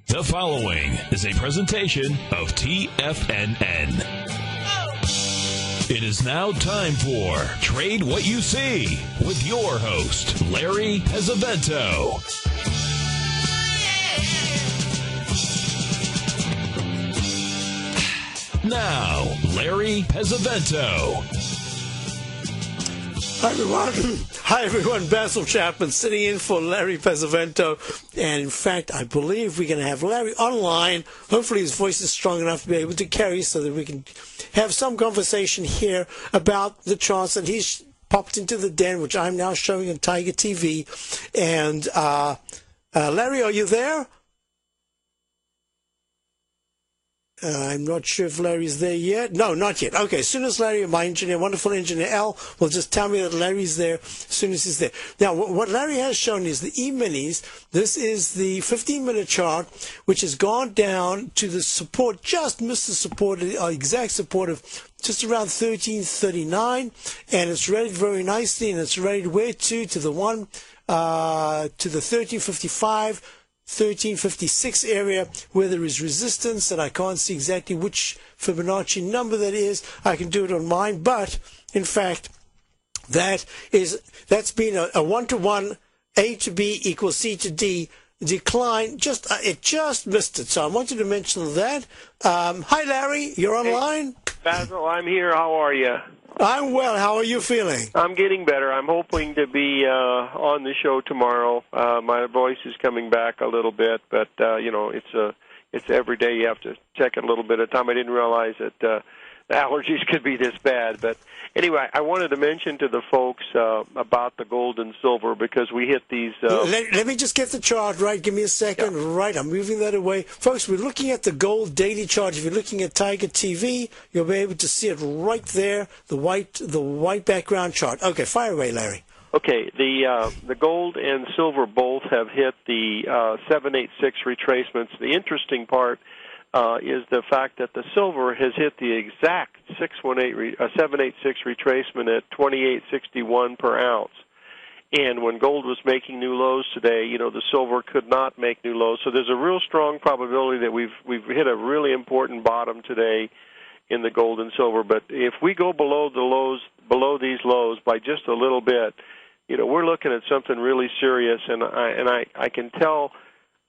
The following is a presentation of TFNN. It is now time for Trade What You See with your host, Larry Pesavento. Now, Larry Pesavento. Hi, everyone. Basil Chapman sitting in for Larry Pesavento. And, in fact, I believe we're going to have Larry online. Hopefully his voice is strong enough to be able to carry so that we can have some conversation here about the charts that he's popped into the den, which I'm now showing on Tiger TV. And, Larry, are you there? I'm not sure if Larry's there yet. No, not yet. Okay, as soon as Larry, my engineer, wonderful engineer Al, will just tell me that Larry's there as soon as he's there. Now, what Larry has shown is the E-minis. This is the 15-minute chart, which has gone down to the support, just missed the support, exact support of just around 1339, and it's rated very nicely, and it's rated where to the 1355, 1356 area where there is resistance, and I can't see exactly which Fibonacci number that is. I can do it on mine, but in fact, that's been a one-to-one A to B equals C to D decline. It just missed it. So I wanted to mention that. Hi, Larry. You're online. Hey, Basil, I'm here. How are you? I'm well. How are you feeling? I'm getting better. I'm hoping to be on the show tomorrow. My voice is coming back a little bit, but it's every day you have to check it a little bit at a time. I didn't realize that the allergies could be this bad, but anyway, I wanted to mention to the folks about the gold and silver because we hit these. Let me just get the chart right. Give me a second. Yeah. Right, I'm moving that away, folks. We're looking at the gold daily chart. If you're looking at Tiger TV, you'll be able to see it right there. The white background chart. Okay, fire away, Larry. Okay, the gold and silver both have hit the 786 retracements. The interesting part is the fact that the silver has hit the exact 786 retracement at 28.61 per ounce. And when gold was making new lows today, the silver could not make new lows. So there's a real strong probability that we've hit a really important bottom today in the gold and silver. But if we go below these lows by just a little bit, we're looking at something really serious. And I can tell.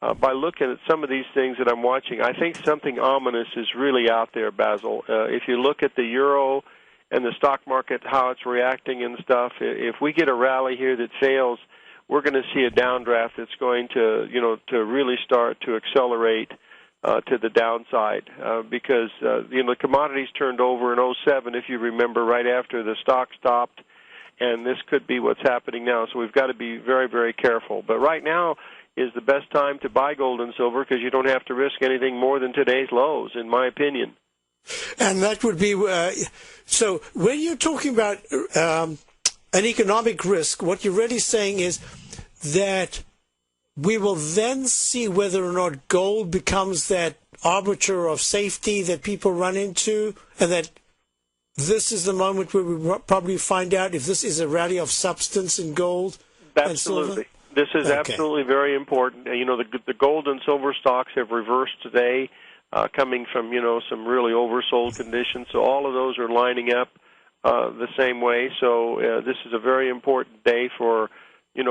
By looking at some of these things that I'm watching, I think something ominous is really out there, Basil. If you look at the euro and the stock market, how it's reacting and stuff, if we get a rally here that fails, we're going to see a downdraft that's going to, to really start to accelerate to the downside because, the commodities turned over in 2007, if you remember, right after the stock stopped, and this could be what's happening now. So we've got to be very, very careful. But right now is the best time to buy gold and silver because you don't have to risk anything more than today's lows, in my opinion. And that would be so when you're talking about an economic risk, what you're really saying is that we will then see whether or not gold becomes that arbiter of safety that people run into, and that this is the moment where we probably find out if this is a rally of substance in gold and silver. Absolutely. This is absolutely very important. The gold and silver stocks have reversed today, coming from, some really oversold conditions. So all of those are lining up the same way. So this is a very important day for,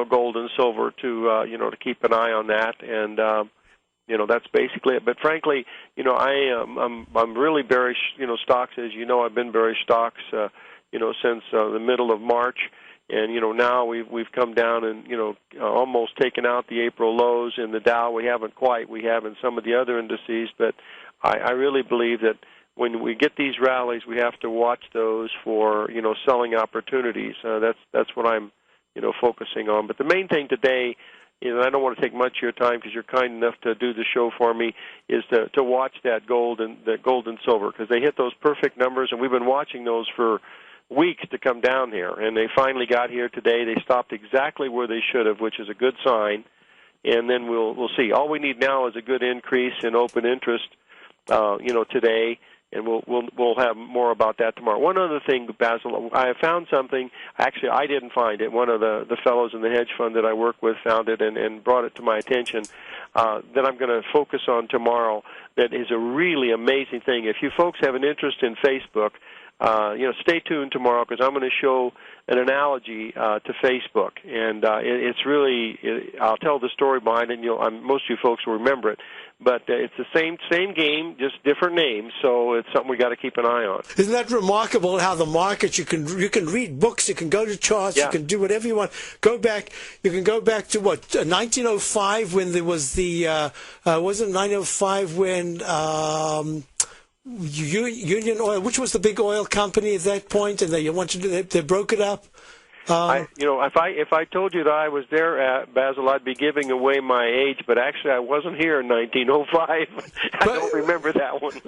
gold and silver to keep an eye on that. And, that's basically it. But frankly, I'm really bearish, stocks. As you know, I've been bearish stocks, since the middle of March. And, now we've come down and, almost taken out the April lows in the Dow. We have in some of the other indices. But I really believe that when we get these rallies, we have to watch those for, selling opportunities. That's what I'm, focusing on. But the main thing today, I don't want to take much of your time because you're kind enough to do the show for me, is to watch that gold and silver because they hit those perfect numbers, and we've been watching those for weeks to come down here, and they finally got here today. They stopped exactly where they should have, which is a good sign, and then we'll see. All we need now is a good increase in open interest, today, and we'll have more about that tomorrow. One other thing, Basil, I have found something. Actually, I didn't find it. One of the fellows in the hedge fund that I work with found it and brought it to my attention. That I'm going to focus on tomorrow. That is a really amazing thing. If you folks have an interest in Facebook, stay tuned tomorrow because I'm going to show an analogy to Facebook, and it's really. I'll tell the story behind it. And most of you folks will remember it. But it's the same game, just different names. So it's something we got to keep an eye on. Isn't that remarkable? How the market you can read books, you can go to charts, you can do whatever you want. You can go back to what 1905 when there was the wasn't 1905 when. Union Oil, which was the big oil company at that point, and they broke it up. If I told you that I was there, Basil, I'd be giving away my age. But actually, I wasn't here in 1905. I don't remember that one.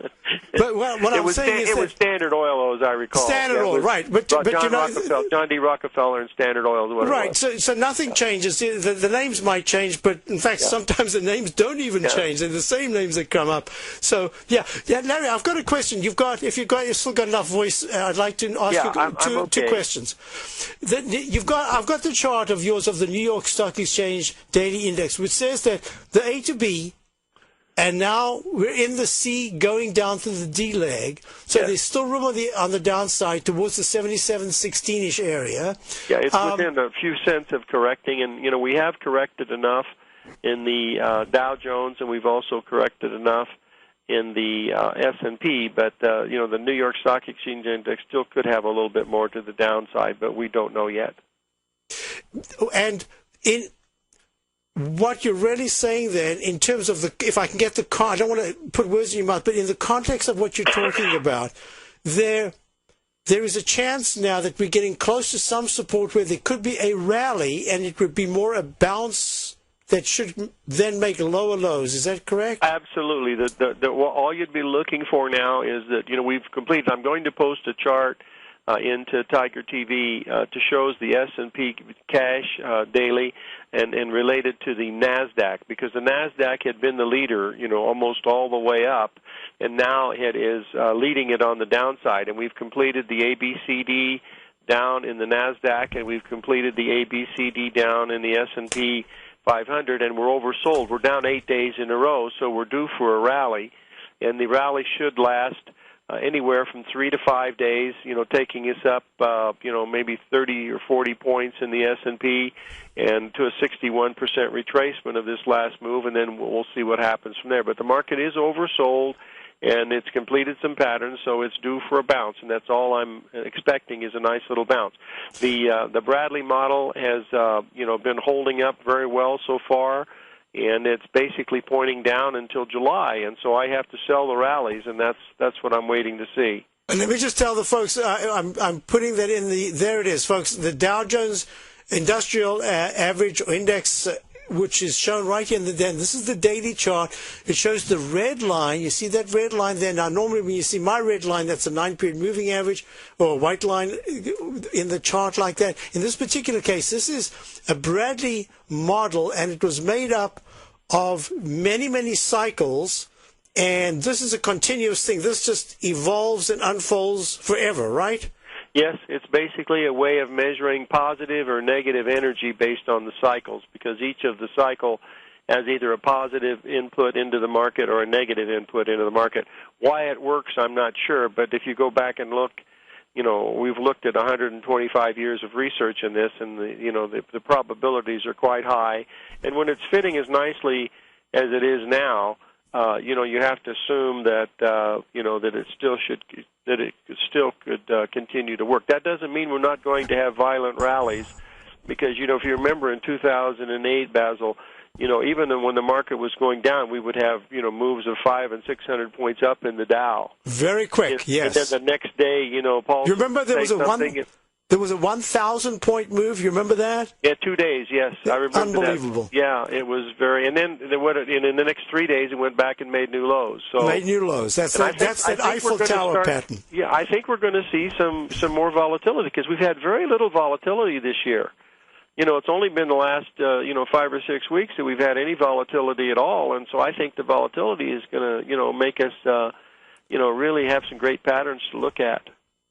But what I'm saying is it was Standard Oil, as I recall. Standard Oil, right? But John D. Rockefeller and Standard Oil is what it was. Right. So nothing changes. The names might change, but in fact, sometimes the names don't even change. They're the same names that come up. So yeah, Larry, I've got a question. You've still got enough voice. I'd like to ask you two questions. I've got the chart of yours of the New York Stock Exchange Daily Index, which says that the A to B, and now we're in the C going down to the D leg. So there's still room on the downside towards the 77.16-ish area. Yeah, it's within a few cents of correcting, and we have corrected enough in the Dow Jones, and we've also corrected enough in the S&P, but the New York Stock Exchange Index still could have a little bit more to the downside, but we don't know yet. And in what you're really saying then, in terms of if I can get I don't want to put words in your mouth, but in the context of what you're talking about, there is a chance now that we're getting close to some support where there could be a rally, and it would be more a bounce that should then make lower lows. Is that correct? Absolutely. All you'd be looking for now is that, we've completed. I'm going to post a chart into Tiger TV to shows the S&P cash daily and related to the NASDAQ, because the NASDAQ had been the leader, almost all the way up, and now it is leading it on the downside. And we've completed the ABCD down in the NASDAQ, and we've completed the ABCD down in the S&P 500, and we're oversold. We're down 8 days in a row, so we're due for a rally, and the rally should last anywhere from 3 to 5 days, taking us up, maybe 30 or 40 points in the S&P and to a 61% retracement of this last move, and then we'll see what happens from there. But the market is oversold, and it's completed some patterns, so it's due for a bounce, and that's all I'm expecting is a nice little bounce. The Bradley model has been holding up very well so far, and it's basically pointing down until July, and so I have to sell the rallies, and that's what I'm waiting to see. And let me just tell the folks, I'm putting that in there it is, folks, the Dow Jones Industrial Average or Index, which is shown right here in the den. This is the daily chart. It shows the red line. You see that red line there. Now, normally when you see my red line, that's a 9-period moving average or a white line in the chart like that. In this particular case, this is a Bradley model, and it was made up of many, many cycles, and this is a continuous thing. This just evolves and unfolds forever, right? Yes, it's basically a way of measuring positive or negative energy based on the cycles, because each of the cycle has either a positive input into the market or a negative input into the market. Why it works, I'm not sure, but if you go back and look, we've looked at 125 years of research in this, and the probabilities are quite high. And when it's fitting as nicely as it is now, you have to assume that that it still could continue to work. That doesn't mean we're not going to have violent rallies, because if you remember in 2008, Basil, even when the market was going down, we would have moves of 500 and 600 points up in the Dow. Very quick, yes. And then the next day, Paul. You remember there was a 1,000-point move. You remember that? Yeah, 2 days. Yes, I remember. Unbelievable. That. Yeah, it was very. And then in the next 3 days, it went back and made new lows. So made new lows. That's that Eiffel Tower pattern. Yeah, I think we're going to see some more volatility, because we've had very little volatility this year. It's only been the last 5 or 6 weeks that we've had any volatility at all, and so I think the volatility is going to make us really have some great patterns to look at.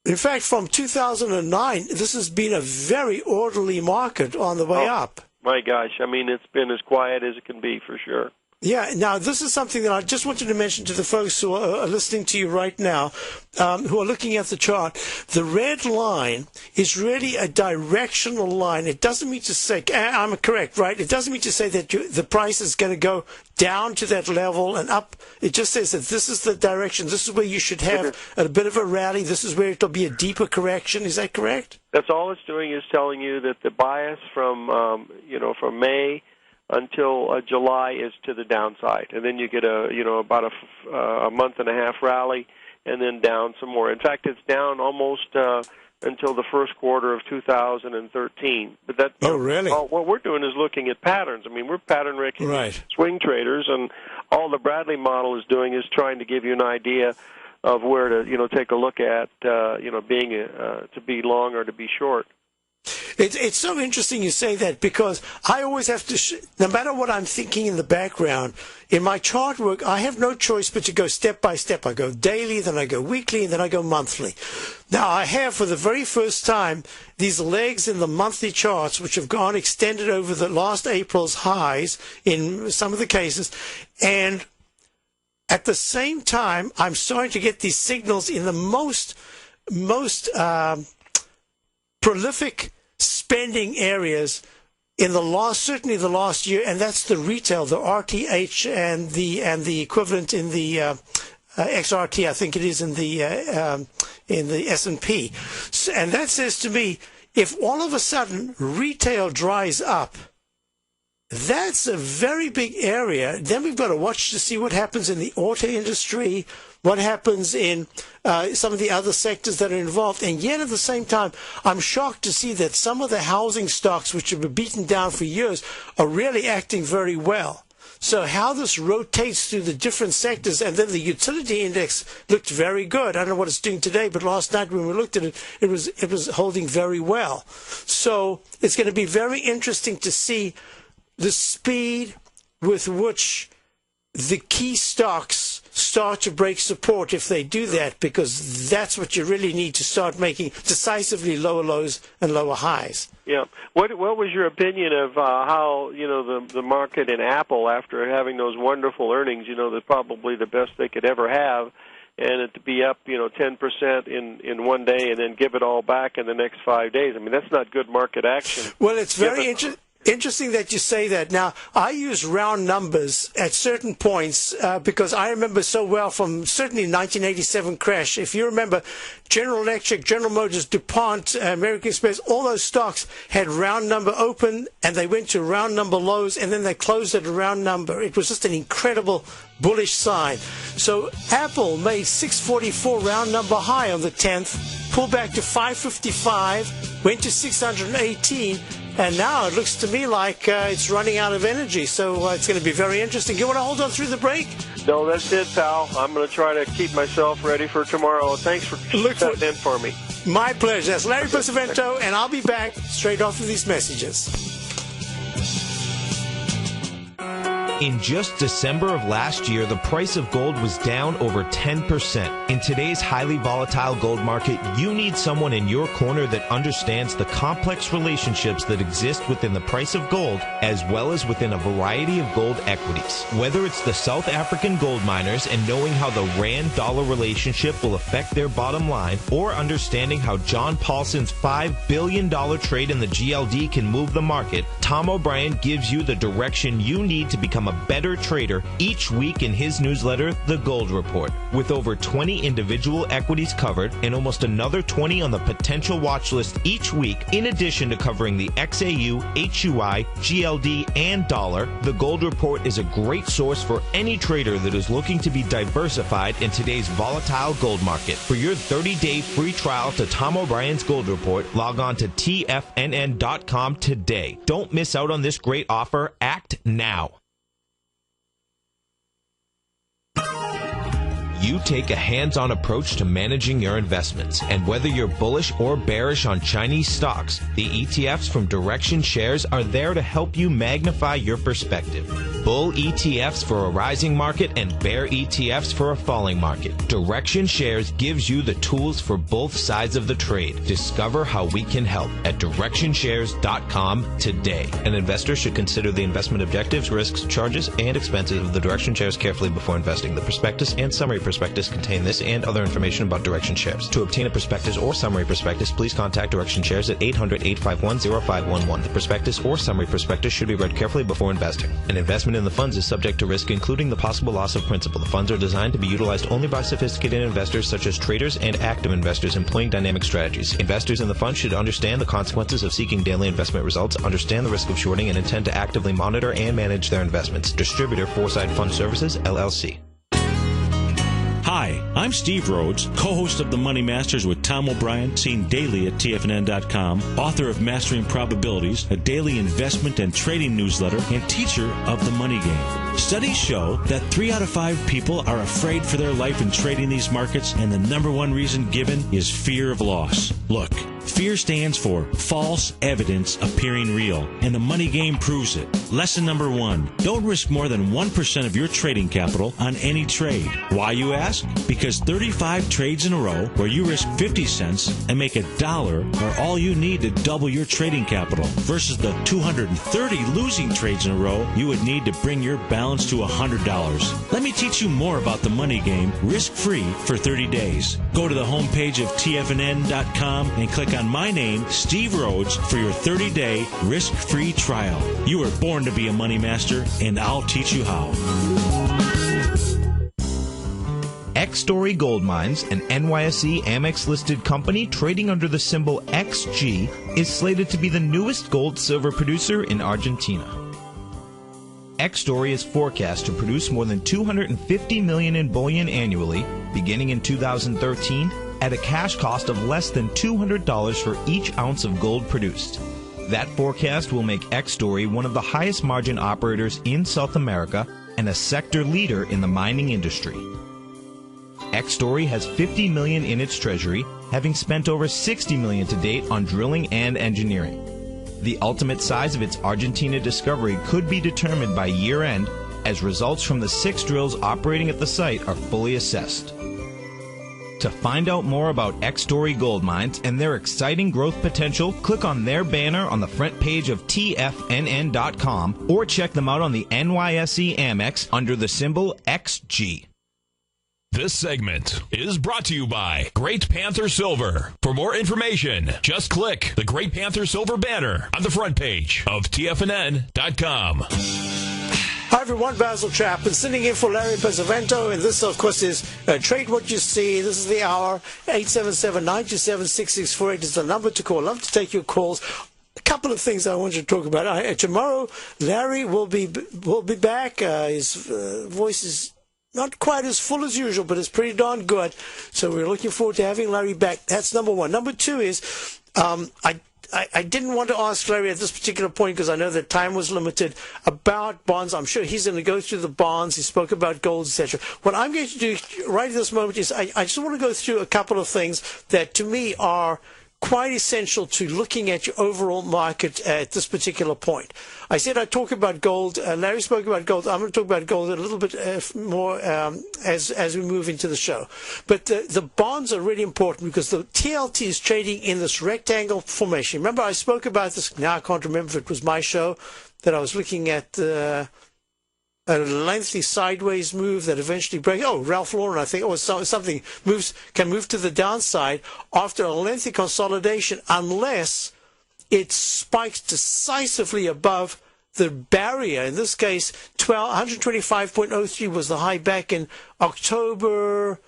In fact, from 2009, this has been a very orderly market on the way up. My gosh, it's been as quiet as it can be for sure. Yeah, now this is something that I just wanted to mention to the folks who are listening to you right now, who are looking at the chart. The red line is really a directional line. It doesn't mean to say, I'm correct, right? It doesn't mean to say that the price is going to go down to that level and up. It just says that this is the direction. This is where you should have a bit of a rally. This is where it'll be a deeper correction. Is that correct? That's all it's doing, is telling you that the bias from May until July is to the downside, and then you get about a month and a half rally, and then down some more. In fact, it's down almost until the first quarter of 2013. But that really? What we're doing is looking at patterns. We're pattern recognition swing traders, and all the Bradley model is doing is trying to give you an idea of where to take a look at being to be long or to be short. It's so interesting you say that, because I always have to, no matter what I'm thinking in the background, in my chart work, I have no choice but to go step by step. I go daily, then I go weekly, and then I go monthly. Now, I have, for the very first time, these legs in the monthly charts, which have gone extended over the last April's highs in some of the cases, and at the same time, I'm starting to get these signals in the most prolific spending areas in certainly the last year, and that's the retail, the RTH and the equivalent in the XRT, I think it is in the S&P. And that says to me, if all of a sudden retail dries up, that's a very big area. Then we've got to watch to see what happens in the auto industry, what happens in some of the other sectors that are involved. And yet at the same time, I'm shocked to see that some of the housing stocks, which have been beaten down for years, are really acting very well. So how this rotates through the different sectors, and then the utility index looked very good. I don't know what it's doing today, but last night when we looked at it, it was holding very well. So it's going to be very interesting to see the speed with which the key stocks start to break support if they do that, because that's what you really need to start making decisively lower lows and lower highs. Yeah. What was your opinion of how the market in Apple, after having those wonderful earnings, they're probably the best they could ever have, and it to be up 10% in one day and then give it all back in the next 5 days? That's not good market action. Well, it's very interesting that you say that. Now, I use round numbers at certain points because I remember so well from certainly 1987 crash. If you remember, General Electric, General Motors, DuPont, American Express, all those stocks had round number open, and they went to round number lows, and then they closed at a round number. It was just an incredible bullish sign. So Apple made 644 round number high on the 10th, pulled back to 555, went to 618, and now it looks to me like it's running out of energy. So it's going to be very interesting. You want to hold on through the break? No, that's it, pal. I'm going to try to keep myself ready for tomorrow. Thanks for setting in for me. My pleasure. That's Larry Pesavento, and I'll be back straight after these messages. In just December of last year, the price of gold was down over 10%. In today's highly volatile gold market, you need someone in your corner that understands the complex relationships that exist within the price of gold, as well as within a variety of gold equities. Whether it's the South African gold miners and knowing how the Rand-dollar relationship will affect their bottom line, or understanding how John Paulson's $5 billion trade in the GLD can move the market, Tom O'Brien gives you the direction you need to become a better trader each week in his newsletter, The Gold Report. With over 20 individual equities covered and almost another 20 on the potential watch list each week, in addition to covering the XAU, HUI, GLD, and dollar, The Gold Report is a great source for any trader that is looking to be diversified in today's volatile gold market. For your 30-day free trial to Tom O'Brien's Gold Report, log on to TFNN.com today. Don't miss out on this great offer. Act now. you take a hands-on approach to managing your investments. And whether you're bullish or bearish on Chinese stocks, the ETFs from Direction Shares are there to help you magnify your perspective. Bull ETFs for a rising market and bear ETFs for a falling market. Direction Shares gives you the tools for both sides of the trade. Discover how we can help at DirectionShares.com today. An investor should consider the investment objectives, risks, charges, and expenses of the Direction Shares carefully before investing. The prospectus and summary prospectus contain this and other information about Direction Shares. To obtain a prospectus or summary prospectus, please contact Direction Shares at 800-851-0511. The prospectus or summary prospectus should be read carefully before investing. An investment in the funds is subject to risk, including the possible loss of principal. The funds are designed to be utilized only by sophisticated investors such as traders and active investors employing dynamic strategies. Investors in the fund should understand the consequences of seeking daily investment results, understand the risk of shorting, and intend to actively monitor and manage their investments. Distributor Foresight Fund Services, LLC. Hi, I'm Steve Rhodes, co-host of The Money Masters with Tom O'Brien, seen daily at TFNN.com, author of Mastering Probabilities, a daily investment and trading newsletter, and teacher of The Money Game. Studies show that 3 out of 5 people are afraid for their life in trading these markets, and the number one reason given is fear of loss. Look, fear stands for false evidence appearing real, and The Money Game proves it. Lesson number 1, don't risk more than 1% of your trading capital on any trade. Why, you ask? Because 35 trades in a row where you risk 50 cents and make $1 are all you need to double your trading capital, versus the 230 losing trades in a row you would need to bring your balance to $100. Let me teach you more about The Money Game, risk-free for 30 days. Go to the homepage of TFNN.com and click on my name, Steve Rhodes, for your 30-day risk-free trial. You were born to be a money master, and I'll teach you how. X-Story Gold Mines, an NYSE Amex-listed company trading under the symbol XG, is slated to be the newest gold-silver producer in Argentina. X-Story is forecast to produce more than $250 million in bullion annually, beginning in 2013, at a cash cost of less than $200 for each ounce of gold produced. That forecast will make X-Story one of the highest margin operators in South America and a sector leader in the mining industry. X-Story has $50 million in its treasury, having spent over $60 million to date on drilling and engineering. The ultimate size of its Argentina discovery could be determined by year-end, as results from the 6 drills operating at the site are fully assessed. To find out more about X-Story Gold Mines and their exciting growth potential, click on their banner on the front page of TFNN.com or check them out on the NYSE Amex under the symbol XG. This segment is brought to you by Great Panther Silver. For more information, just click the Great Panther Silver banner on the front page of TFNN.com. Hi everyone, Basil Chapman sitting in for Larry Pesavento, and this of course is Trade What You See. This is the hour. 877-927-6648 is the number to call. Love to take your calls. A couple of things I want you to talk about. Tomorrow, Larry will be back. His voice is not quite as full as usual, but it's pretty darn good. So we're looking forward to having Larry back. That's number one. Number two is I didn't want to ask Larry at this particular point because I know that time was limited about bonds. I'm sure he's going to go through the bonds. He spoke about gold, etc. What I'm going to do right at this moment is I just want to go through a couple of things that to me are quite essential to looking at your overall market at this particular point. I said I'd talk about gold. Larry spoke about gold. I'm going to talk about gold a little bit more as we move into the show. But the bonds are really important because the TLT is trading in this rectangle formation. Remember I spoke about this, now I can't remember if it was my show, that I was looking at a lengthy sideways move that eventually breaks. Oh, Ralph Lauren, I think, or something can move to the downside after a lengthy consolidation unless it spikes decisively above the barrier. In this case, 125.03 was the high back in October,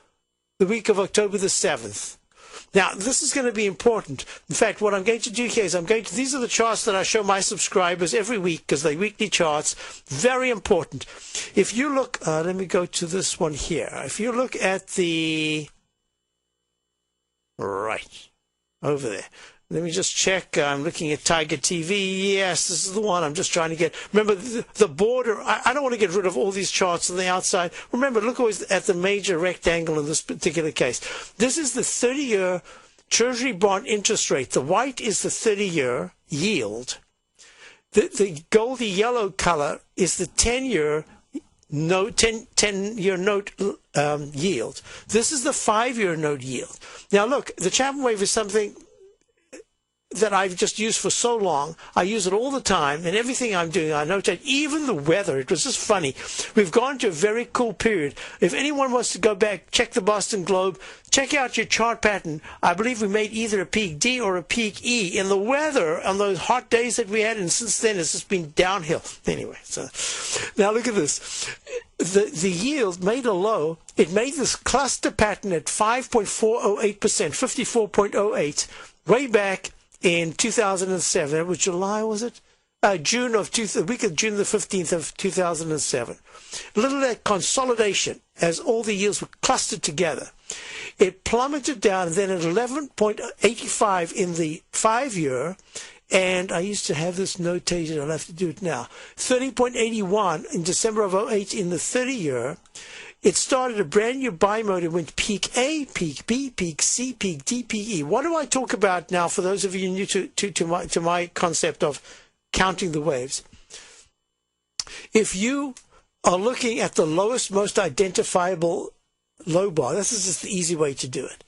the week of October the 7th. Now, this is going to be important. In fact, what I'm going to do here is these are the charts that I show my subscribers every week because they're weekly charts. Very important. If you look, let me go to this one here. If you look at right over there. Let me just check. I'm looking at Tiger TV. Yes, this is the one. I'm just trying to get. Remember, the border. I don't want to get rid of all these charts on the outside. Remember, look always at the major rectangle in this particular case. This is the 30-year Treasury bond interest rate. The white is the 30-year yield. The goldy yellow color is the 10-year note, 10-year note yield. This is the 5-year note yield. Now, look, the Chapman wave is something that I've just used for so long. I use it all the time, and everything I'm doing, I notate, even the weather. It was just funny. We've gone to a very cool period. If anyone wants to go back, check the Boston Globe, check out your chart pattern. I believe we made either a peak D or a peak E in the weather on those hot days that we had, and since then it's just been downhill. Anyway, so now look at this. The yield made a low. It made this cluster pattern at 5.408%, 54.08, way back in 2007. It was July, was it? The week of June the 15th of 2007. A little consolidation as all the yields were clustered together. It plummeted down, and then at 11.85 in the 5-year, and I used to have this notated, I'll have to do it now, 30.81 in December of 08 in the 30-year. It started a brand new buy mode. It went peak A, peak B, peak C, peak D, peak E. What do I talk about now for those of you new to my concept of counting the waves? If you are looking at the lowest, most identifiable low bar, this is just the easy way to do it.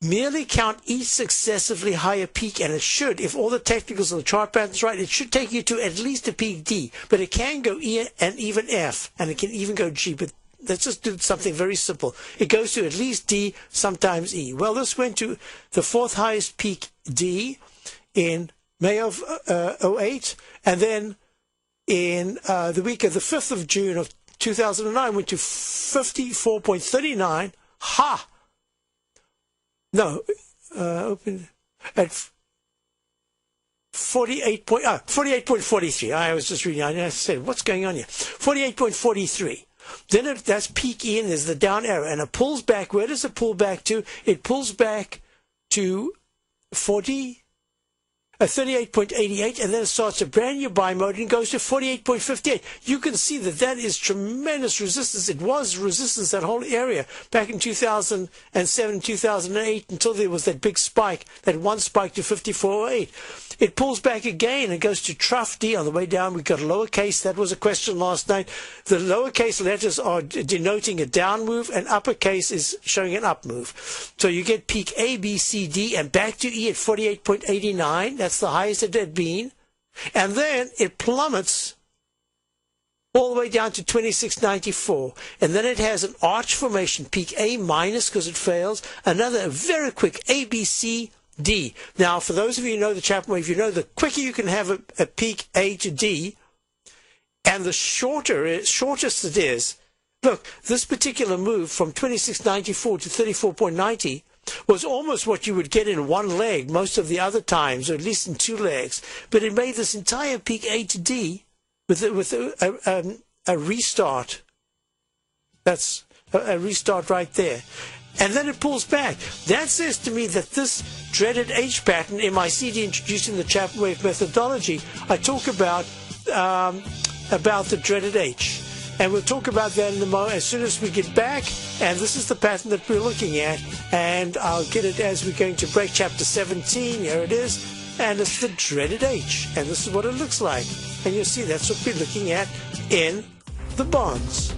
Merely count each successively higher peak, and it should, if all the technicals of the chart pattern's right, it should take you to at least a peak D, but it can go E and even F, and it can even go G, but let's just do something very simple. It goes to at least D, sometimes E. Well, this went to the fourth highest peak D in May of 08, and then in the week of the 5th of June of 2009 went to 54.39. Ha! No, open at 48.43. I was just reading. I said, what's going on here? 48.43. Then that's peak E, and there's the down arrow, and it pulls back. Where does it pull back to? It pulls back to 38.88, and then it starts a brand new buy mode and goes to 48.58. You can see that is tremendous resistance. It was resistance, that whole area, back in 2007, 2008, until there was that big spike, that one spike to 54.08. It pulls back again and goes to trough D on the way down. We've got lowercase. That was a question last night. The lowercase letters are denoting a down move, and uppercase is showing an up move. So you get peak A, B, C, D, and back to E at 48.89. That's the highest it had been. And then it plummets all the way down to 26.94. And then it has an arch formation, peak A minus because it fails. Another very quick A, B, C, D. Now, for those of you who know the Chapman wave, you know the quicker you can have a peak A to D, and the shortest it is. Look, this particular move from 26.94 to 34.90 was almost what you would get in one leg most of the other times, or at least in two legs. But it made this entire peak A to D with a restart. That's a restart right there. And then it pulls back. That says to me that this dreaded H pattern in my CD introducing the Chapman wave methodology, I talk about the dreaded H. And we'll talk about that in a moment as soon as we get back. And this is the pattern that we're looking at. And I'll get it as we're going to break chapter 17. Here it is. And it's the dreaded H. And this is what it looks like. And you'll see that's what we're looking at in the bonds.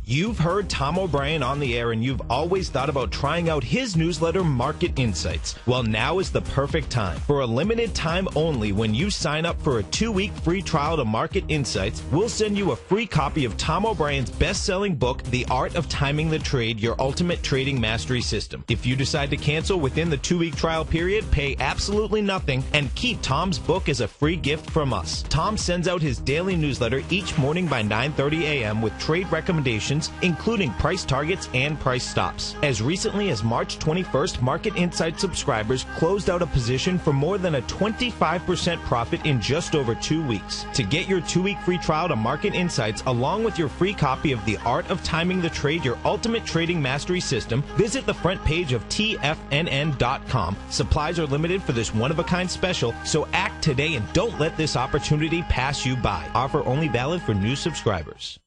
You've heard Tom O'Brien on the air, and you've always thought about trying out his newsletter, Market Insights. Well, now is the perfect time. For a limited time only, when you sign up for a 2-week free trial to Market Insights, we'll send you a free copy of Tom O'Brien's best-selling book, The Art of Timing the Trade, Your Ultimate Trading Mastery System. If you decide to cancel within the 2-week trial period, pay absolutely nothing, and keep Tom's book as a free gift from us. Tom sends out his daily newsletter each morning by 9:30 a.m. with trade recommendations options, including price targets and price stops. As recently as March 21st, Market Insight subscribers closed out a position for more than a 25% profit in just over 2 weeks. To get your 2-week free trial to Market Insights, along with your free copy of The Art of Timing the Trade, your ultimate trading mastery system, visit the front page of TFNN.com. Supplies are limited for this one-of-a-kind special, so act today and don't let this opportunity pass you by. Offer only valid for new subscribers.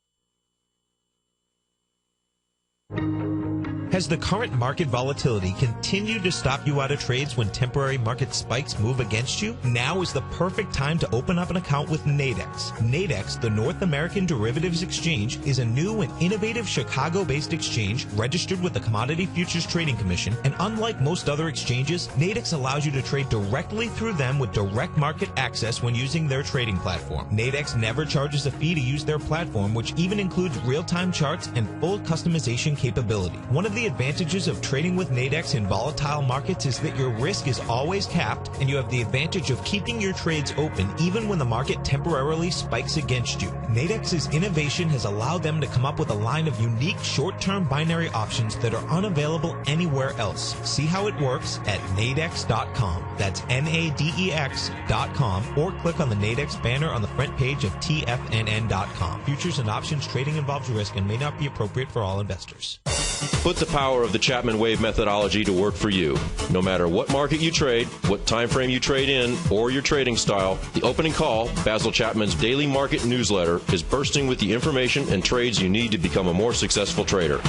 Has the current market volatility continued to stop you out of trades when temporary market spikes move against you? Now is the perfect time to open up an account with Nadex. Nadex, the North American Derivatives Exchange, is a new and innovative Chicago-based exchange registered with the Commodity Futures Trading Commission, and unlike most other exchanges, Nadex allows you to trade directly through them with direct market access when using their trading platform. Nadex never charges a fee to use their platform, which even includes real-time charts and full customization capability. One of the advantages of trading with Nadex in volatile markets is that your risk is always capped, and you have the advantage of keeping your trades open even when the market temporarily spikes against you. Nadex's innovation has allowed them to come up with a line of unique short-term binary options that are unavailable anywhere else. See how it works at nadex.com. That's NADEX.com, or click on the Nadex banner on the front page of TFNN.com. Futures and options trading involves risk and may not be appropriate for all investors. Put the power of the Chapman Wave methodology to work for you. No matter what market you trade, what time frame you trade in, or your trading style, the Opening Call, Basil Chapman's daily market newsletter, is bursting with the information and trades you need to become a more successful trader.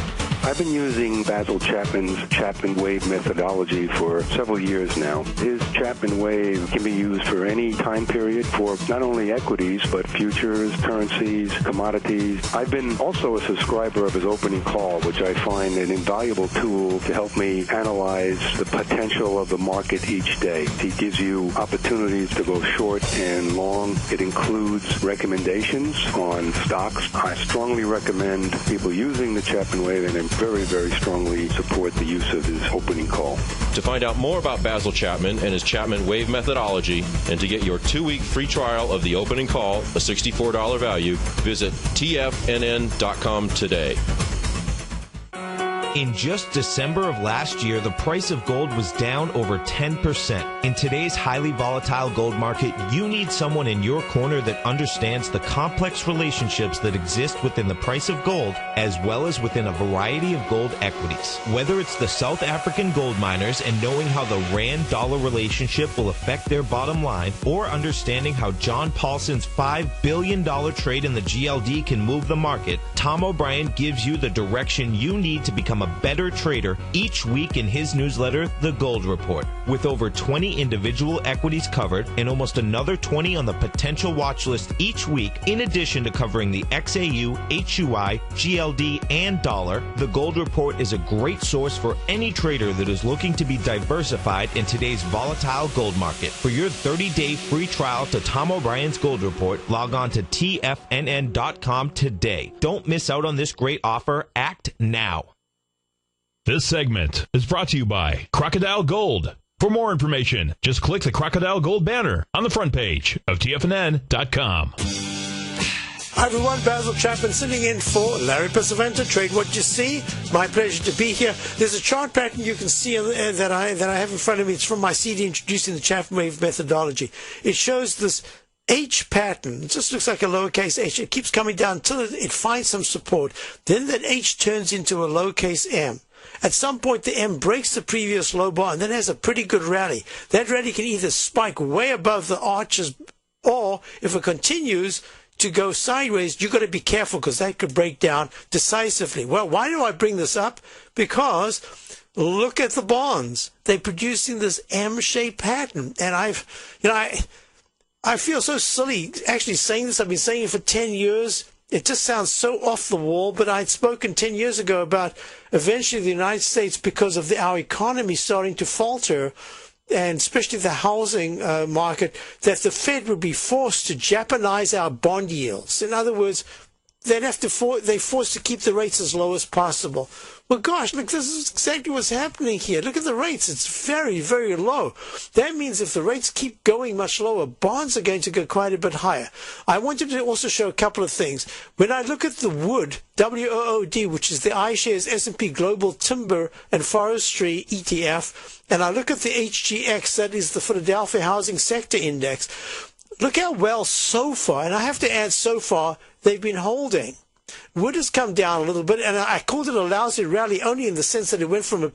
I've been using Basil Chapman's Chapman Wave methodology for several years now. His Chapman Wave can be used for any time period for not only equities, but futures, currencies, commodities. I've been also a subscriber of his Opening Call, which I find an invaluable tool to help me analyze the potential of the market each day. He gives you opportunities to go short and long. It includes recommendations on stocks. I strongly recommend people using the Chapman Wave, and I very, very strongly support the use of his Opening Call. To find out more about Basil Chapman and his Chapman Wave methodology, and to get your 2-week free trial of the Opening Call, a $64 value, visit TFNN.com today. In just December of last year, the price of gold was down over 10%. In today's highly volatile gold market, you need someone in your corner that understands the complex relationships that exist within the price of gold, as well as within a variety of gold equities. Whether it's the South African gold miners and knowing how the rand-dollar relationship will affect their bottom line, or understanding how John Paulson's $5 billion trade in the GLD can move the market, Tom O'Brien gives you the direction you need to become a better trader each week in his newsletter, The Gold Report. With over 20 individual equities covered and almost another 20 on the potential watch list each week, in addition to covering the XAU, HUI, GLD, and dollar, The Gold Report is a great source for any trader that is looking to be diversified in today's volatile gold market. For your 30-day free trial to Tom O'Brien's Gold Report, log on to TFNN.com today. Don't miss out on this great offer. Act now. This segment is brought to you by Crocodile Gold. For more information, just click the Crocodile Gold banner on the front page of TFNN.com. Hi everyone, Basil Chapman sitting in for Larry Pesavento, Trade What You See. My pleasure to be here. There's a chart pattern you can see that I have in front of me. It's from my CD introducing the Chapman Wave methodology. It shows this H pattern. It just looks like a lowercase h. It keeps coming down until it finds some support. Then that H turns into a lowercase m. At some point, the M breaks the previous low bar and then has a pretty good rally. That rally can either spike way above the arches, or if it continues to go sideways, you've got to be careful because that could break down decisively. Well, why do I bring this up? Because look at the bonds. They're producing this M-shaped pattern. And I feel so silly actually saying this. I've been saying it for 10 years. It just sounds so off the wall, but I'd spoken 10 years ago about eventually the United States, because of our economy starting to falter, and especially the housing market, that the Fed would be forced to Japanize our bond yields. In other words, they're forced to keep the rates as low as possible. Well, gosh, look, this is exactly what's happening here. Look at the rates. It's very, very low. That means if the rates keep going much lower, bonds are going to go quite a bit higher. I wanted to also show a couple of things. When I look at the wood, WOOD, which is the iShares S&P Global Timber and Forestry ETF, and I look at the HGX, that is the Philadelphia Housing Sector Index, look how well so far, and I have to add so far, they've been holding. Wood has come down a little bit, and I called it a lousy rally only in the sense that it went from a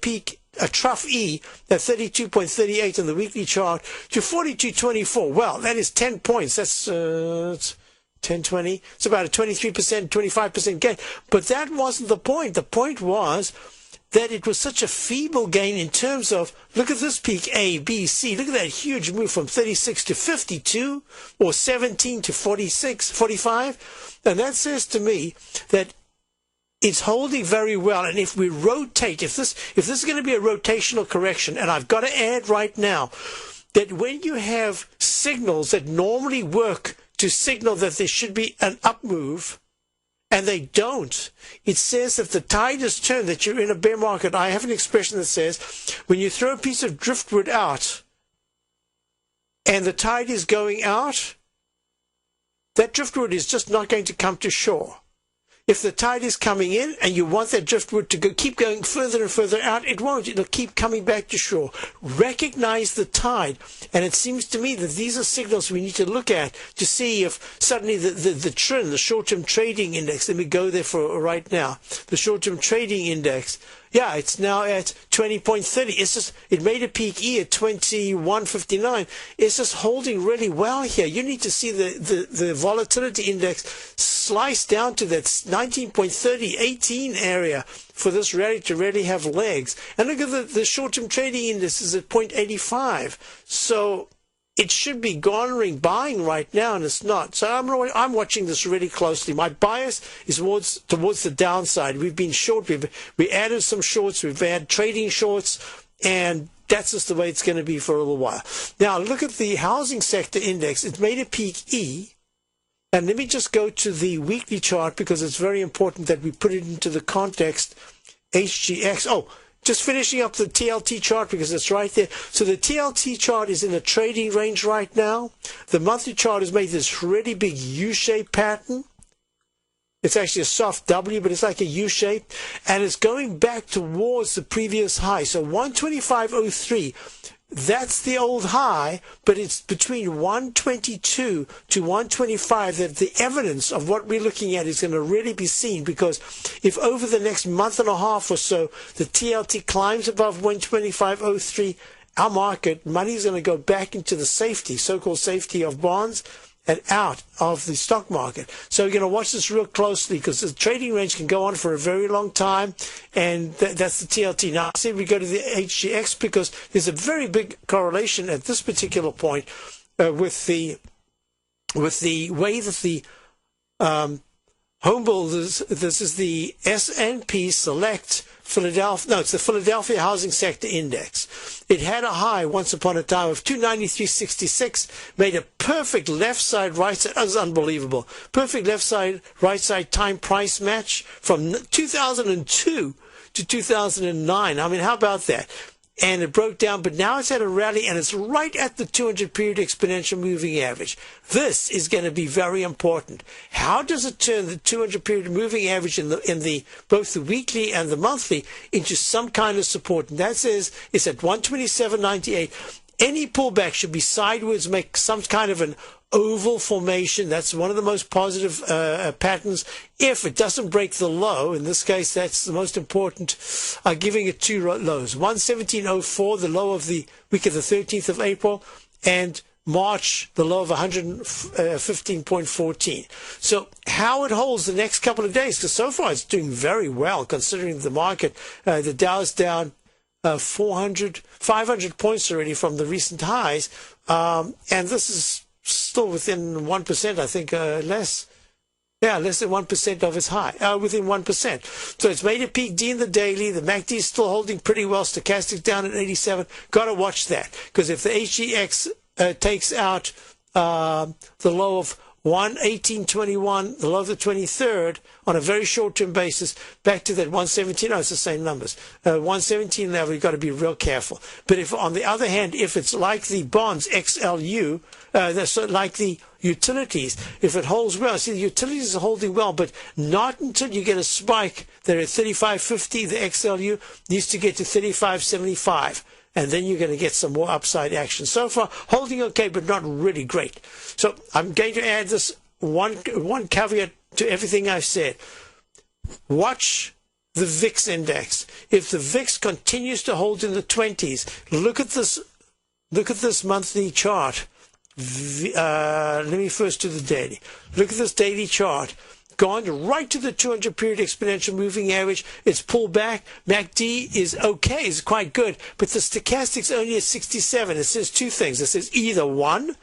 trough E at 32.38 on the weekly chart to 42.24. Well, that is 10 points. That's 10.20. It's about a 23%, 25% gain. But that wasn't the point. The point was that it was such a feeble gain in terms of, look at this peak A, B, C. Look at that huge move from 36 to 52 or 17 to 46, 45. And that says to me that it's holding very well. And if we rotate, if this is going to be a rotational correction, and I've got to add right now that when you have signals that normally work to signal that there should be an up move, and they don't, it says that the tide has turned, that you're in a bear market. I have an expression that says when you throw a piece of driftwood out and the tide is going out, that driftwood is just not going to come to shore. If the tide is coming in and you want that driftwood to keep going further and further out, it won't. It'll keep coming back to shore. Recognize the tide. And it seems to me that these are signals we need to look at to see if suddenly the TRIN, the short-term trading index, let me go there for right now, the short-term trading index, yeah, it's now at 20.30. It made a peak E at 21.59. It's just holding really well here. You need to see the volatility index slice down to that 19.30, 18 area for this rally to really have legs. And look at the short-term trading index is at 0.85. So it should be garnering buying right now, and it's not. So I'm watching this really closely. My bias is towards the downside. We've been short. We added some shorts. We've had trading shorts, and that's just the way it's going to be for a little while. Now, look at the housing sector index. It made a peak E. And let me just go to the weekly chart because it's very important that we put it into the context. HGX. Oh, just finishing up the TLT chart because it's right there. So the TLT chart is in a trading range right now. The monthly chart has made this really big U-shaped pattern. It's actually a soft W, but it's like a U-shape. And it's going back towards the previous high. So 125.03. That's the old high, but it's between 122 to 125 that the evidence of what we're looking at is going to really be seen, because if over the next month and a half or so the TLT climbs above 125.03, our market, money is going to go back into the safety, so-called safety of bonds, and out of the stock market. So we're going to watch this real closely because the trading range can go on for a very long time, and that's the TLT. Now, I say we go to the HGX because there's a very big correlation at this particular point with the way that the home builders, this is the S&P Select Philadelphia, no, it's the Philadelphia Housing Sector Index. It had a high once upon a time of 293.66, made a perfect left side, right side, that was unbelievable. Perfect left side, right side time price match from 2002 to 2009. I mean, how about that? And it broke down, but now it's had a rally, and it's right at the 200-period exponential moving average. This is going to be very important. How does it turn the 200-period moving average in both the weekly and the monthly into some kind of support? And that says it's at 127.98. Any pullback should be sideways, make some kind of an oval formation. That's one of the most positive patterns. If it doesn't break the low, in this case, that's the most important, giving it two lows. 117.04, the low of the week of the 13th of April, and March, the low of 115.14. So how it holds the next couple of days, because so far it's doing very well considering the market. The Dow's down 500 points already from the recent highs, and this is still within 1%, I think, less than 1% of its high, within 1%. So it's made a peak D in the daily. The MACD is still holding pretty well. Stochastic down at 87. Got to watch that, because if the HGX takes out the low of 118.21, the low of the 23rd, on a very short-term basis, back to that 117. No, it's the same numbers. 117 level, you've got to be real careful. But if, on the other hand, if it's like the bonds, XLU, like the utilities, if it holds well, see, the utilities are holding well, but not until you get a spike. They're at 35.50. The XLU needs to get to 35.75. And then you're going to get some more upside action. So far, holding okay, but not really great. So I'm going to add this one caveat to everything I've said. Watch the VIX index. If the VIX continues to hold in the 20s, look at this monthly chart. Let me first do the daily. Look at this daily chart. Gone right to the 200 period exponential moving average. It's pulled back. MACD is okay, it's quite good, but the stochastic's only at 67. It says two things. It says either one,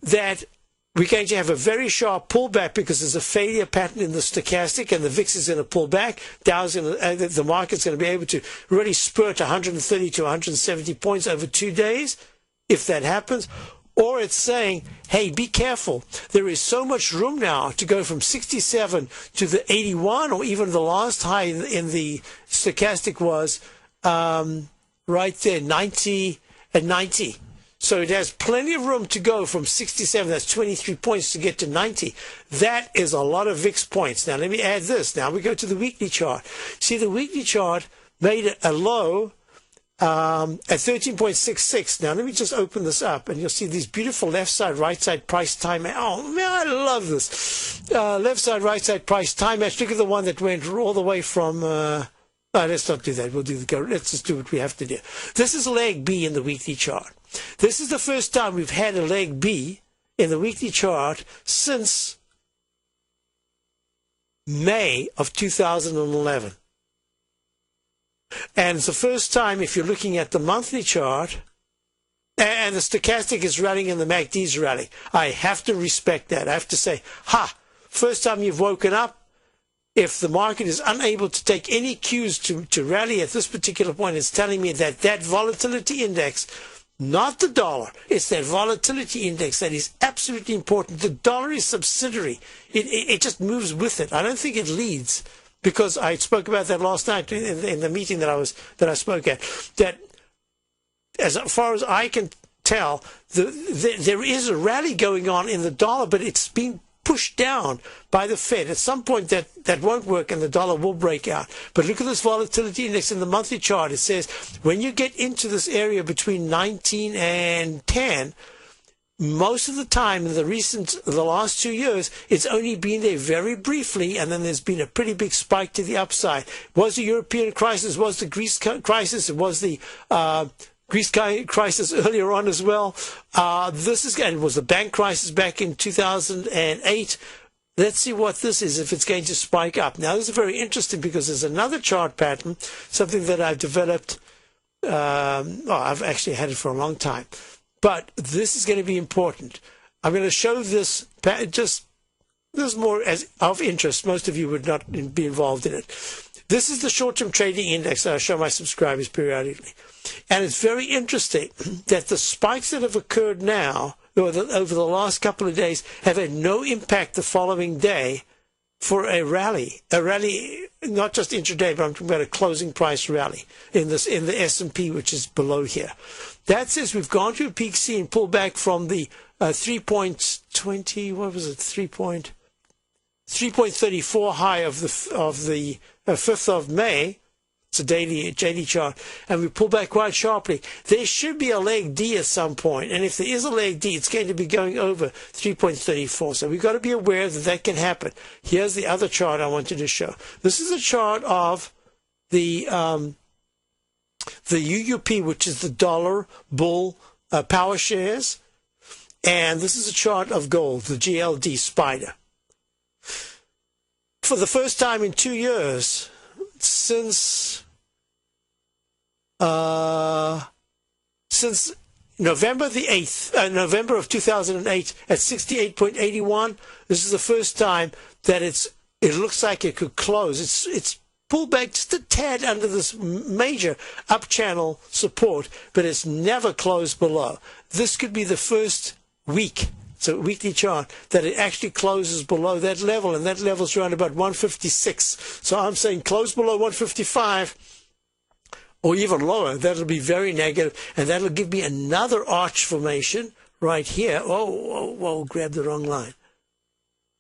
that we're going to have a very sharp pullback because there's a failure pattern in the stochastic, and the VIX is going to pull back. Dow's going to, the market's going to be able to really spurt 130 to 170 points over 2 days, if that happens. Or it's saying, hey, be careful. There is so much room now to go from 67 to the 81, or even the last high in the stochastic was right there, 90 and 90. So it has plenty of room to go from 67, that's 23 points, to get to 90. That is a lot of VIX points. Now, let me add this. Now we go to the weekly chart. See, the weekly chart made a low at 13.66. Now, let me just open this up, and you'll see these beautiful left side, right side price time. Oh, man, I love this. Left side, right side price time match. Look at the one that went all the way from... let's not do that. We'll do the go. Let's just do what we have to do. This is leg B in the weekly chart. This is the first time we've had a leg B in the weekly chart since May of 2011. And it's the first time, if you're looking at the monthly chart, and the stochastic is rallying and the MACD is rallying. I have to respect that. I have to say, first time you've woken up. If the market is unable to take any cues to rally at this particular point, it's telling me that that volatility index, not the dollar, it's that volatility index that is absolutely important. The dollar is subsidiary. It just moves with it. I don't think it leads. Because I spoke about that last night in the meeting that I spoke at, that as far as I can tell, there is a rally going on in the dollar, but it's being pushed down by the Fed. At some point that won't work and the dollar will break out. But look at this volatility index in the monthly chart. It says when you get into this area between 19 and 10, most of the time in the last 2 years, it's only been there very briefly, and then there's been a pretty big spike to the upside. It was the European crisis, was the Greece crisis, it was the Greece crisis earlier on as well. It was the bank crisis back in 2008. Let's see what this is, if it's going to spike up. Now, this is very interesting because there's another chart pattern, something that I've developed. I've actually had it for a long time. But this is going to be important. I'm going to show this, this is more as of interest. Most of you would not be involved in it. This is the short-term trading index that I show my subscribers periodically. And it's very interesting that the spikes that have occurred now, over the last couple of days, have had no impact the following day for a rally. A rally, not just intraday, but I'm talking about a closing price rally in the S&P, which is below here. That says we've gone to a peak C and pulled back from the 3.20, what was it, 3.34 high of the 5th of May. It's a daily chart, and we pull back quite sharply. There should be a leg D at some point, and if there is a leg D, it's going to be going over 3.34. So we've got to be aware that can happen. Here's the other chart I wanted to show. This is a chart of the UUP, which is the dollar bull power shares, and this is a chart of gold, the GLD spider. For the first time in 2 years, since November the 8th, November of 2008 at 68.81, this is the first time that it looks like it could close. It's pulled back just a tad under this major up channel support, but it's never closed below. This could be the first week so weekly chart, that it actually closes below that level, and that level's around about 156. So I'm saying close below 155 or even lower. That'll be very negative, and that'll give me another arch formation right here. Oh, grab the wrong line.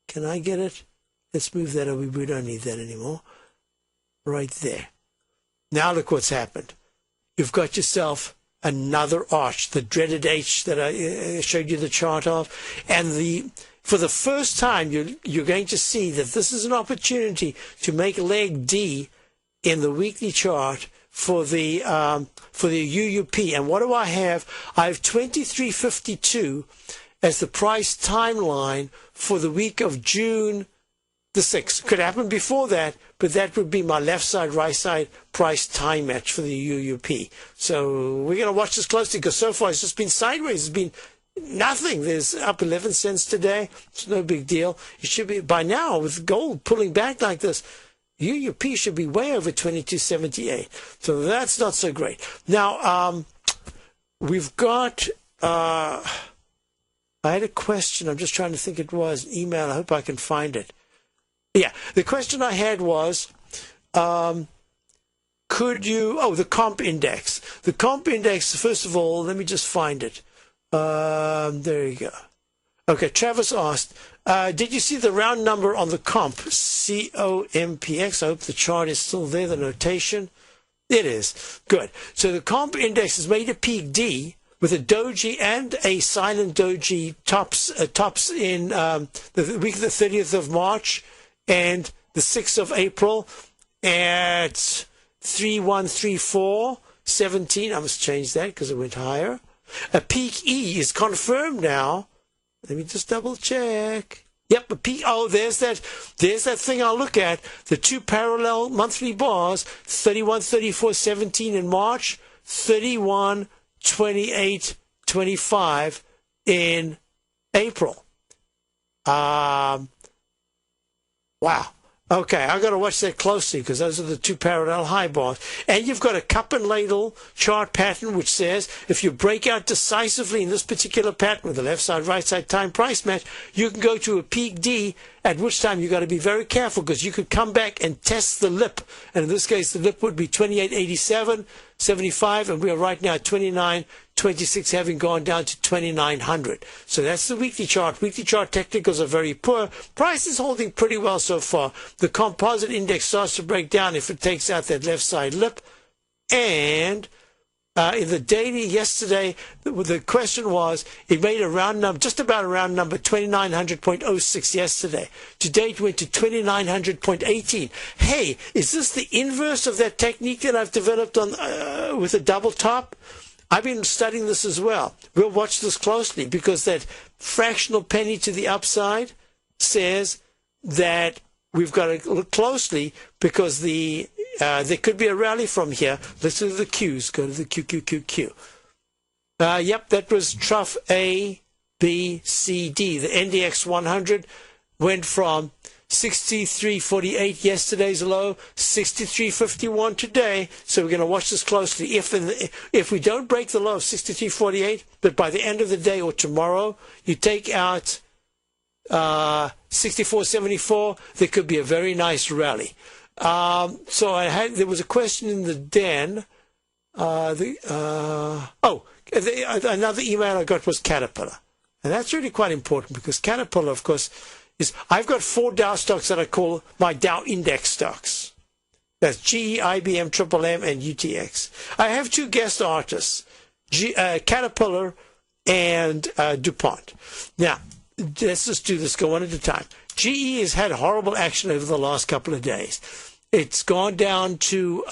Can I get it? Let's move that over. We don't need that anymore. Right there. Now look what's happened. You've got yourself another arch, the dreaded H that I showed you the chart of. And for the first time, you're going to see that this is an opportunity to make leg D in the weekly chart for the UUP. And what do I have? I have 2352 as the price timeline for the week of June the 6th. Could happen before that, but that would be my left side, right side price time match for the UUP. So we're going to watch this closely, because so far it's just been sideways. It's been nothing. There's up 11 cents today. It's no big deal. It should be, by now, with gold pulling back like this, UUP should be way over 22.78. So that's not so great. Now, we've got, I had a question. I'm just trying to think, it was an email. I hope I can find it. Yeah, the question I had was, could you, the comp index. The comp index, first of all, let me just find it. There you go. Okay, Travis asked, did you see the round number on the comp, COMPX? I hope the chart is still there, the notation. It is. Good. So the comp index has made a peak D with a doji and a silent doji tops in the week of the 30th of March and the 6th of April at 3134.17. I must change that because it went higher. A peak E is confirmed now. Let me just double check. Yep, a peak. Oh, there's that thing I'll look at. The two parallel monthly bars, 3134.17 in March, 3128.25 in April. Wow. Okay, I've got to watch that closely, because those are the two parallel high bars. And you've got a cup and ladle chart pattern which says if you break out decisively in this particular pattern with the left side, right side time price match, you can go to a peak D, at which time you've got to be very careful, because you could come back and test the lip. And in this case, the lip would be 2887.75, and we are right now at 29.26, having gone down to 2900. So that's the weekly chart. Weekly chart technicals are very poor. Price is holding pretty well so far. The composite index starts to break down if it takes out that left side lip. And in the daily yesterday, the question was, it made a round number, just about a round number, 2900.06 yesterday. Today it went to 2900.18. Hey, is this the inverse of that technique that I've developed on with a double top? I've been studying this as well. We'll watch this closely, because that fractional penny to the upside says that we've got to look closely, because there could be a rally from here. Let's do the Qs. Go to the Q. Yep, that was trough A, B, C, D. The NDX 100 went from 63.48 yesterday's low, 63.51 today. So we're going to watch this closely. If we don't break the low of 63.48, but by the end of the day or tomorrow, you take out 64.74, there could be a very nice rally. So there was a question in the den. Another email I got was Caterpillar. And that's really quite important, because Caterpillar, of course, I've got 4 Dow stocks that I call my Dow index stocks. That's GE, IBM, MMM, and UTX. I have 2 guest artists, Caterpillar and DuPont. Now, let's just do this, go one at a time. GE has had horrible action over the last couple of days. It's gone down to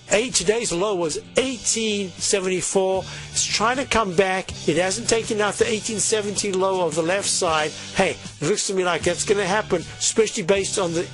today's low was 1874. It's trying to come back. It hasn't taken out the 1870 low of the left side. Hey, it looks to me like that's going to happen, especially based on the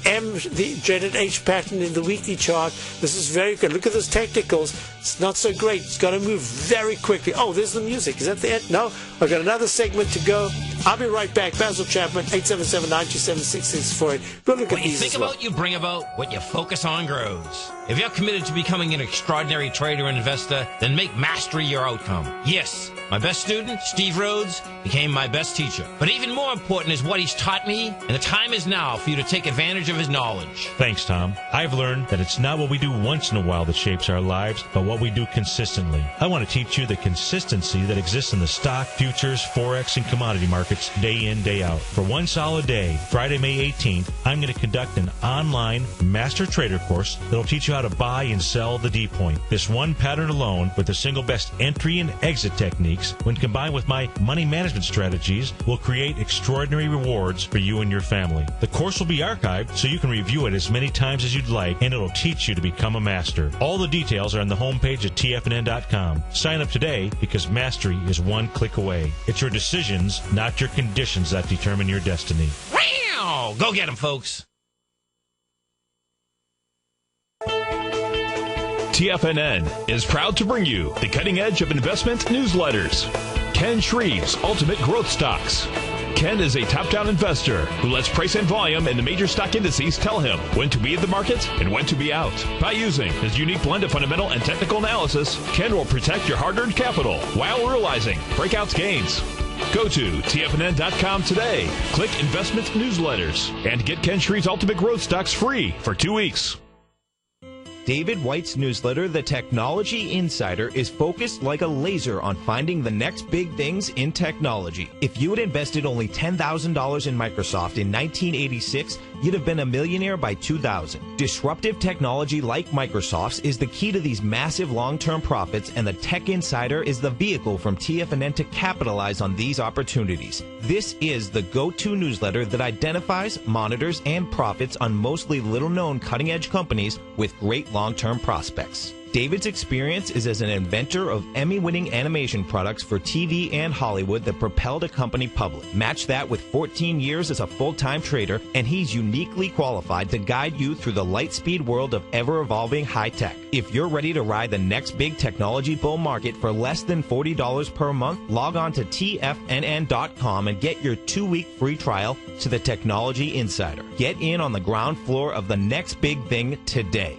dreaded H pattern in the weekly chart. This is very good. Look at those technicals. It's not so great. It's got to move very quickly. Oh, there's the music. Is that the end? No? I've got another segment to go. I'll be right back. Basil Chapman, 877-927-6648. We'll look at these. What you think about, you bring about. What you focus on grows. If you're committed to becoming an extraordinary trader and investor, then make mastery your outcome. Yes, My best student, Steve Rhodes, became my best teacher. But even more important is what he's taught me, and the time is now for you to take advantage of his knowledge. Thanks, Tom. I've learned that it's not what we do once in a while that shapes our lives, but what we do consistently. I want to teach you the consistency that exists in the stock, futures, forex, and commodity markets day in, day out. For one solid day, Friday, May 18th, I'm going to conduct an online Master Trader course that'll teach you how to buy and sell the D-point. This one pattern alone, with the single best entry and exit techniques, when combined with my money management strategies, will create extraordinary rewards for you and your family. The course will be archived so you can review it as many times as you'd like, and it'll teach you to become a master. All the details are on the homepage at tfnn.com. Sign up today because mastery is one click away. It's your decisions, not your conditions, that determine your destiny. Wow! Go get him, folks. TFNN is proud to bring you the cutting edge of investment newsletters. Ken Shreve's Ultimate Growth Stocks. Ken is a top-down investor who lets price and volume in the major stock indices tell him when to be in the market and when to be out. By using his unique blend of fundamental and technical analysis, Ken will protect your hard-earned capital while realizing breakout gains. Go to TFNN.com today, click Investment Newsletters, and get Ken Shreve's Ultimate Growth Stocks free for 2 weeks. David White's newsletter, The Technology Insider, is focused like a laser on finding the next big things in technology. If you had invested only $10,000 in Microsoft in 1986, you'd have been a millionaire by 2000. Disruptive technology like Microsoft's is the key to these massive long-term profits, and the Tech Insider is the vehicle from TFNN to capitalize on these opportunities. This is the go-to newsletter that identifies, monitors, and profits on mostly little-known cutting-edge companies with great long-term prospects. David's experience is as an inventor of Emmy-winning animation products for TV and Hollywood that propelled a company public. Match that with 14 years as a full-time trader, and he's uniquely qualified to guide you through the light-speed world of ever-evolving high-tech. If you're ready to ride the next big technology bull market for less than $40 per month, log on to tfnn.com and get your 2-week free trial to the Technology Insider. Get in on the ground floor of the next big thing today.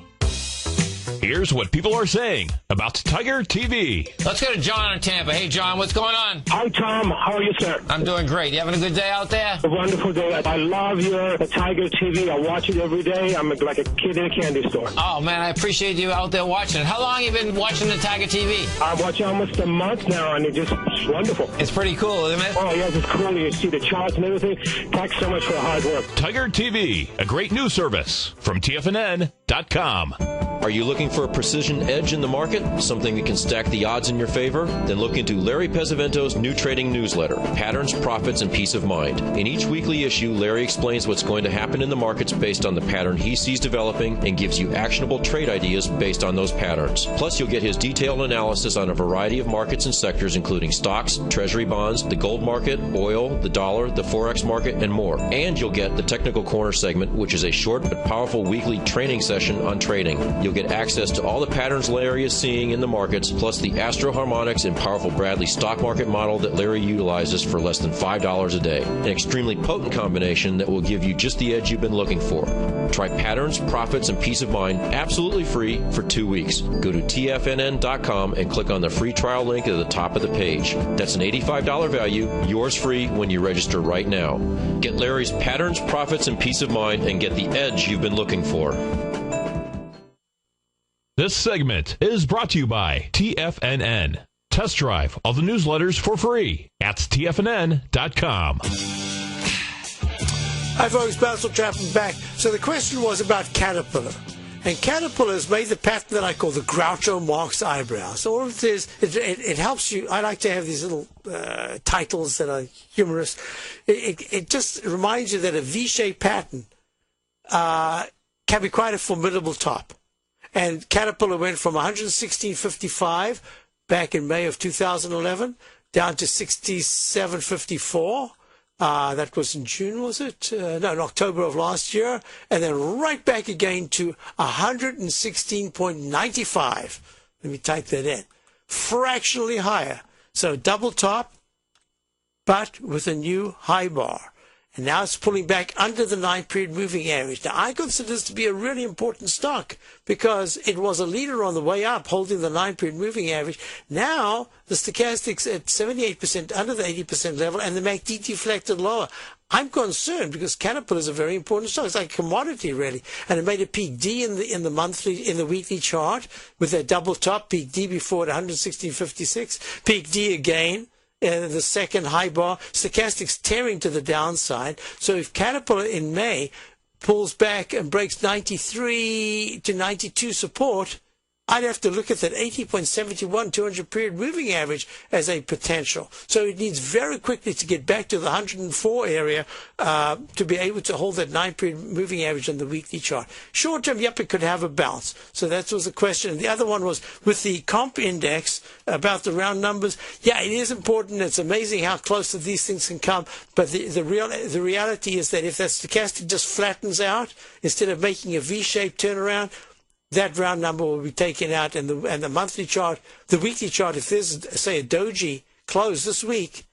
Here's what people are saying about Tiger TV. Let's go to John in Tampa. Hey, John, what's going on? Hi, Tom. How are you, sir? I'm doing great. You having a good day out there? A wonderful day. I love your Tiger TV. I watch it every day. I'm like a kid in a candy store. Oh, man, I appreciate you out there watching it. How long have you been watching the Tiger TV? I'm watching almost a month now, and it's wonderful. It's pretty cool, isn't it? Oh, yes, it's cool. You see the charts and everything. Thanks so much for the hard work. Tiger TV, a great news service from TFNN.com. Are you looking for a precision edge in the market? Something that can stack the odds in your favor? Then look into Larry Pesavento's new trading newsletter, Patterns, Profits, and Peace of Mind. In each weekly issue, Larry explains what's going to happen in the markets based on the pattern he sees developing and gives you actionable trade ideas based on those patterns. Plus, you'll get his detailed analysis on a variety of markets and sectors, including stocks, treasury bonds, the gold market, oil, the dollar, the forex market, and more. And you'll get the Technical Corner segment, which is a short but powerful weekly training session on trading. You'll get access to all the patterns Larry is seeing in the markets, plus the Astro Harmonics and powerful Bradley stock market model that Larry utilizes for less than $5 a day. An extremely potent combination that will give you just the edge you've been looking for. Try Patterns, Profits, and Peace of Mind absolutely free for 2 weeks. Go to tfnn.com and click on the free trial link at the top of the page. That's an $85 value, yours free when you register right now. Get Larry's Patterns, Profits, and Peace of Mind and get the edge you've been looking for. This segment is brought to you by TFNN. Test drive all the newsletters for free at TFNN.com. Hi, folks. Basil Chapman back. So the question was about Caterpillar. And Caterpillar has made the pattern that I call the Groucho Marx eyebrow. So all it is, it helps you. I like to have these little titles that are humorous. It just reminds you that a V-shaped pattern can be quite a formidable top. And Caterpillar went from 116.55 back in May of 2011 down to 67.54. That was in June, was it? No, in October of last year. And then right back again to 116.95. Let me type that in. Fractionally higher. So double top, but with a new high bar. and now it's pulling back under the 9-period moving average. Now, I consider this to be a really important stock because it was a leader on the way up, holding the 9-period moving average. Now, the stochastic's at 78% under the 80% level, and the MACD deflected lower. I'm concerned because Caterpillar is a very important stock. It's like a commodity, really. And it made a peak D in the weekly chart with a double top, peak D before at 116.56, peak D again. The second high bar, stochastic's tearing to the downside. So if Caterpillar in May pulls back and breaks 93 to 92 support, I'd have to look at that 80.71 200-period moving average as a potential. So it needs very quickly to get back to the 104 area to be able to hold that 9-period moving average on the weekly chart. Short term, yep, it could have a bounce. So that was the question. And the other one was with the comp index about the round numbers. Yeah, it is important. It's amazing how close to these things can come. But the reality is that if that stochastic just flattens out instead of making a V-shaped turnaround, that round number will be taken out, and the monthly chart, the weekly chart, if there's, say, a doji close this week,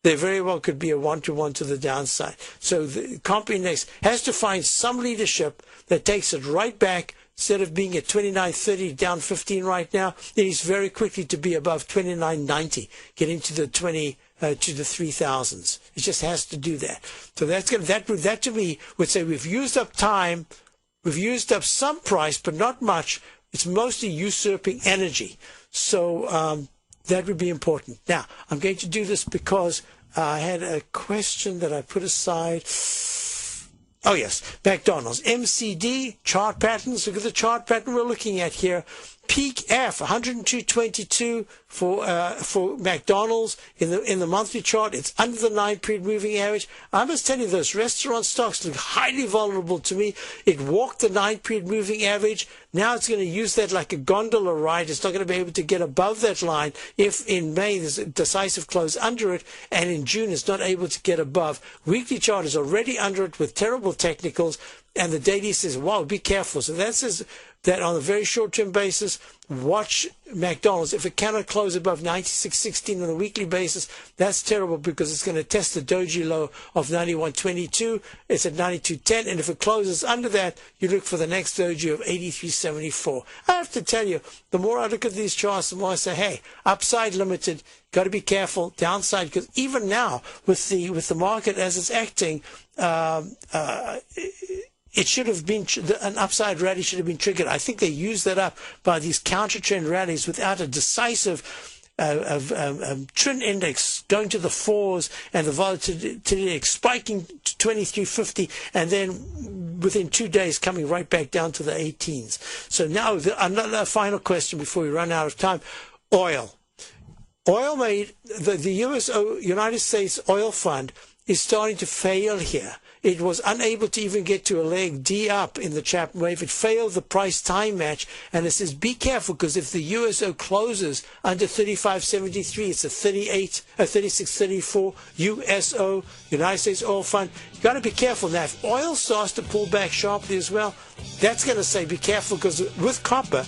there very well could be a 1-to-1 to the downside. So the comp index has to find some leadership that takes it right back. Instead of being at 29.30 down 15 right now, it needs very quickly to be above 29.90, getting to the 3000s. It just has to do that. So that to me would say we've used up time. We've used up some price, but not much. It's mostly usurping energy. So that would be important. Now, I'm going to do this because I had a question that I put aside. Oh, yes, McDonald's. MCD, chart patterns. Look at the chart pattern we're looking at here. Peak F, 102.22 for McDonald's in the monthly chart. It's under the 9-period moving average. I must tell you, those restaurant stocks look highly vulnerable to me. It walked the 9-period moving average. Now it's going to use that like a gondola ride. It's not going to be able to get above that line if in May there's a decisive close under it, and in June it's not able to get above. Weekly chart is already under it with terrible technicals, and the daily says, wow, be careful. So that says that on a very short-term basis, watch McDonald's. If it cannot close above 96.16 on a weekly basis, that's terrible because it's going to test the doji low of 91.22. It's at 92.10, and if it closes under that, you look for the next doji of 83.74. I have to tell you, the more I look at these charts, the more I say, hey, upside limited, got to be careful. Downside, because even now with the market as it's acting, it should have been, an upside rally should have been triggered. I think they used that up by these counter-trend rallies without a decisive trend index going to the 4s and the volatility index spiking to 2350 and then within 2 days coming right back down to the 18s. So now another final question before we run out of time. Oil. Oil made, the United States Oil Fund is starting to fail here. It was unable to even get to a leg D up in the Chapman wave. It failed the price time match, and it says be careful because if the USO closes under 35.73, it's a 36.34 USO, United States Oil Fund. You got to be careful now. If oil starts to pull back sharply as well, that's going to say be careful because with copper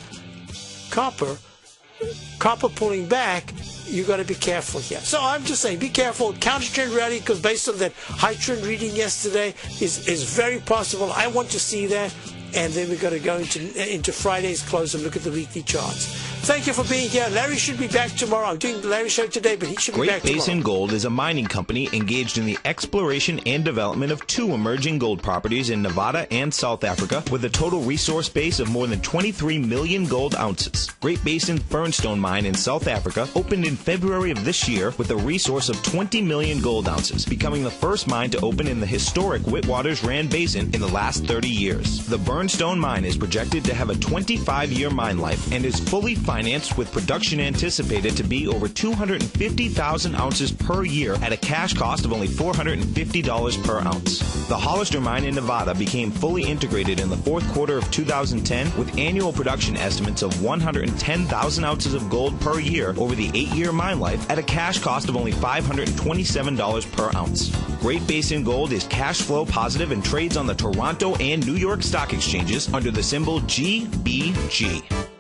pulling back, you got to be careful here. So I'm just saying, be careful. Counter trend rally, because based on that high trend reading yesterday, is very possible. I want to see that, and then we've got to go into Friday's close and look at the weekly charts. Thank you for being here. Larry should be back tomorrow. I'm doing the Larry Show today, but he should be back tomorrow. Great Basin Gold is a mining company engaged in the exploration and development of 2 emerging gold properties in Nevada and South Africa with a total resource base of more than 23 million gold ounces. Great Basin's Burnstone mine in South Africa opened in February of this year with a resource of 20 million gold ounces, becoming the first mine to open in the historic Witwatersrand Basin in the last 30 years. The Burnstone mine is projected to have a 25-year mine life and is fully financed with production anticipated to be over 250,000 ounces per year at a cash cost of only $450 per ounce. The Hollister mine in Nevada became fully integrated in the 4th quarter of 2010 with annual production estimates of 110,000 ounces of gold per year over the 8-year mine life at a cash cost of only $527 per ounce. Great Basin Gold is cash flow positive and trades on the Toronto and New York stock exchanges under the symbol GBG.